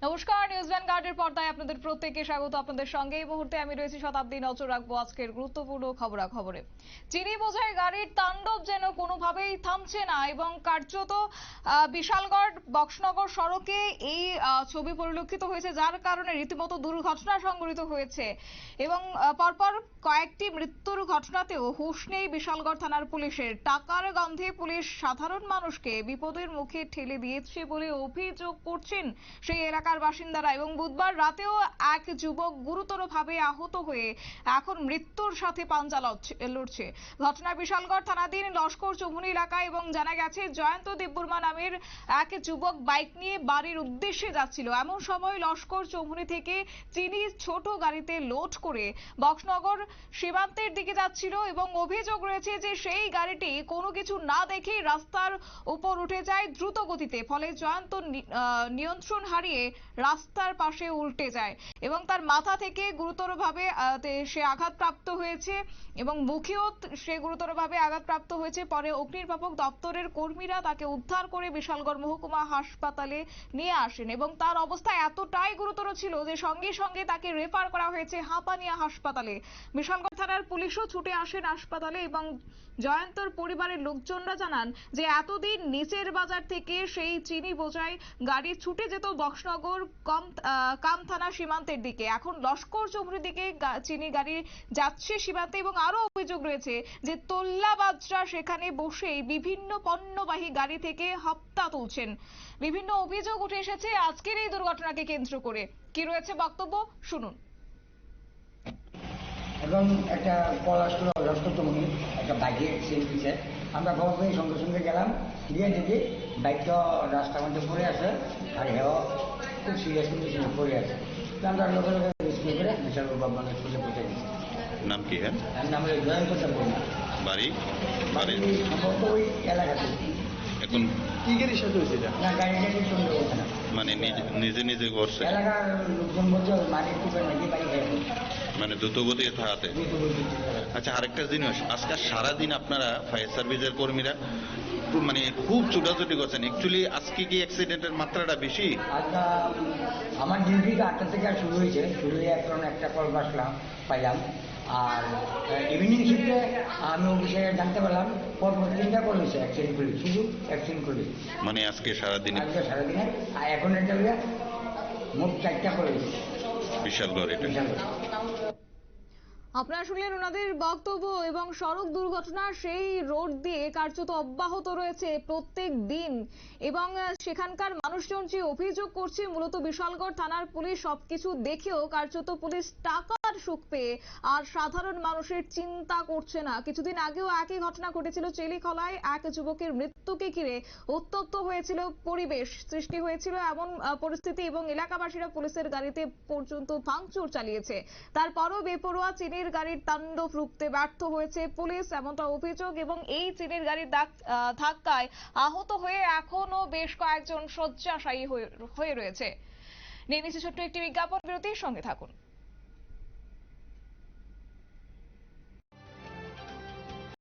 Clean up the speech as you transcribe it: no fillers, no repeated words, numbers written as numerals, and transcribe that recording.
নমস্কার, নিউজ ভ্যানগার্ডের পর্দায় আপনাদের প্রত্যেককে স্বাগত। আপনাদের সঙ্গে এই মুহূর্তে আমি রয়েছি শতাব্দী। নজর রাখবো আজকের গুরুত্বপূর্ণ খবরাখবরে। চিনি বোঝাই গাড়ির তাণ্ডব যেন কোনোভাবেই থামছে না এবং কার্যত বিশালগড় বক্সনগর সড়কে এই ছবি পরিলক্ষিত হয়েছে, যার কারণে রীতিমতো দুর্ঘটনা সংঘটিত হয়েছে এবং পরপর কয়েকটি মৃত্যুর ঘটনাতেও হুঁশ নেই বিশালগড় থানার পুলিশের। টাকার গন্ধে পুলিশ সাধারণ মানুষকে বিপদের মুখে ঠেলে দিয়েছে বলে অভিযোগ করছেন সেই এলাকার বাসিন্দারা। এবং বুধবার রাতেও এক যুবক গুরুতরভাবে আহত হয়ে এখন মৃত্যুর সাথে পাঞ্জা লড়ছে। ঘটনা বিশালগড় থানাধীন লস্কর চৌমুহনী এলাকায় এবং জানা গেছে জয়ন্ত দেববর্মা নামের এক যুবক বাইক নিয়ে বাড়ির উদ্দেশ্যে যাচ্ছিল। এমন সময় লস্কর চৌমুহনী থেকে চিনি ছোট গাড়িতে লোড করে বক্সনগর সীমান্তের দিকে যাচ্ছিল এবং অভিযোগ রয়েছে যে সেই গাড়িটি কোনো কিছু না দেখেই রাস্তার উপর উঠে যায় দ্রুত গতিতে। ফলে জয়ন্ত নিয়ন্ত্রণ হারিয়ে রাস্তার পাশে উল্টে যায় এবং তার মাথা থেকে গুরুতরভাবে সে আঘাতপ্রাপ্ত হয়েছে এবং মুখেও সে গুরুতরভাবে আঘাতপ্রাপ্ত হয়েছে। পরে অগ্নিনির্বাপক দপ্তরের কর্মীরা তাকে উদ্ধার করে বিশালগড় মহকুমা হাসপাতালে নিয়ে আসেন এবং তার অবস্থা এতটাই গুরুতর ছিল যে সঙ্গে সঙ্গে তাকে রেফার করা হয়েছে হাঁপানিয়া হাসপাতালে। বিশালগড় থানার পুলিশও ছুটে আসেন হাসপাতালে এবং জয়ন্তর পরিবারের লোকজনরা জানান যে এতদিন নিচের বাজার থেকে সেই চিনি বোঝাই গাড়ি ছুটে যেত বক্সনগর কামথানা সীমান্তের দিকে, এখন লস্কর চৌমুহনীর দিকে চিনি গাড়ি যাচ্ছে সীমান্তে। এবং আরো অভিযোগ রয়েছে যে তোল্লাবাজরা সেখানে বসেই বিভিন্ন পণ্যবাহী গাড়ি থেকে হপ্তা তুলছেন। বিভিন্ন অভিযোগ উঠে এসেছে আজকের এই দুর্ঘটনাকে কেন্দ্র করে। কি রয়েছে বক্তব্য শুনুন। এবং একটা কল আসলো লস্করচৌমুহনী, একটা বাইকে অ্যাক্সিডেন্ট হয়েছে। আমরা খবর পেয়ে সঙ্গে সঙ্গে গেলাম, গিয়ে দেখি বাইকটা রাস্তার মধ্যে পড়ে আছে আর হেও খুব সিরিয়াস কন্ডিশনে পড়ে আছে। তো আমরা লোকের রেস্কিউ করে বিশালগড় বাবা স্কুলে পৌঁছে গেছি। নাম কি? হ্যাঁ, নাম হলো জয়ন্ত দেববর্মা। বাড়ি বাড়ি সম্ভবত ওই এলাকাতে। এখন কি গাড়ির সাথে হয়েছে এটা? না, গাড়ি সঙ্গে হচ্ছে না, মানে নিজে নিজে করছে, এলাকার লোকজন বলছে মাটির টুপে নাকি বাড়ি খেয়ে মানে দ্রুত গতি থাকাতে। আচ্ছা, আরেকটা জিনিস, আজকে সারাদিন আপনারা ফায়ার সার্ভিসের কর্মীরা মানে খুব ছুটাছুটি করছেন। অ্যাকচুয়ালি আজকে কি অ্যাক্সিডেন্টের মাত্রাটা বেশি? আজকে আমার ডিউটিটা 8টা থেকে শুরু হয়েছে, শুরু হয়ে এখন একটা কল পাইলাম। আর ইভিনিং শিফটে আমি অফিসে জানতে পারলাম পরপর 3টা কল হয়েছে অ্যাক্সিডেন্ট করে, শুধু অ্যাক্সিডেন্ট করে। মানে আজকে সারাদিনে আর এখন এটা মোট 4টা কল হয়েছে বিশালগড়। এটা আপনারা শুনলেন ওনাদের বক্তব্য। এবং সড়ক দুর্ঘটনা সেই রোড দিয়ে কার্যত অব্যাহত রয়েছে প্রত্যেক দিন এবং সেখানকার মানুষজন যে অভিযোগ করছে, মূলত বিশালগড় থানার পুলিশ সবকিছু দেখেও কার্যত পুলিশ টাকার সুখ পেয়ে আর সাধারণ মানুষের চিন্তা করছে না। কিছুদিন আগেও একই ঘটনা ঘটেছিল চেলিখলায়, এক যুবকের মৃত্যুকে ঘিরে উত্তপ্ত হয়েছিল পরিবেশ, সৃষ্টি হয়েছিল এমন পরিস্থিতি এবং এলাকাবাসীরা পুলিশের গাড়িতে পর্যন্ত ভাঙচুর চালিয়েছে। তারপরও বেপরোয়া চিনির গাড়ির তাণ্ডব রুখতে ব্যর্থ হয়েছে পুলিশ, এমনটা অভিযোগ। এবং এই চিনির গাড়ির ধাক্কায় আহত হয়ে এখনো বেশ কয়েকজন শয্যাশায়ী হয়ে রয়েছে। নিয়ে নিচ্ছে ছোট্ট একটি বিজ্ঞাপন বিরতির সঙ্গে থাকুন।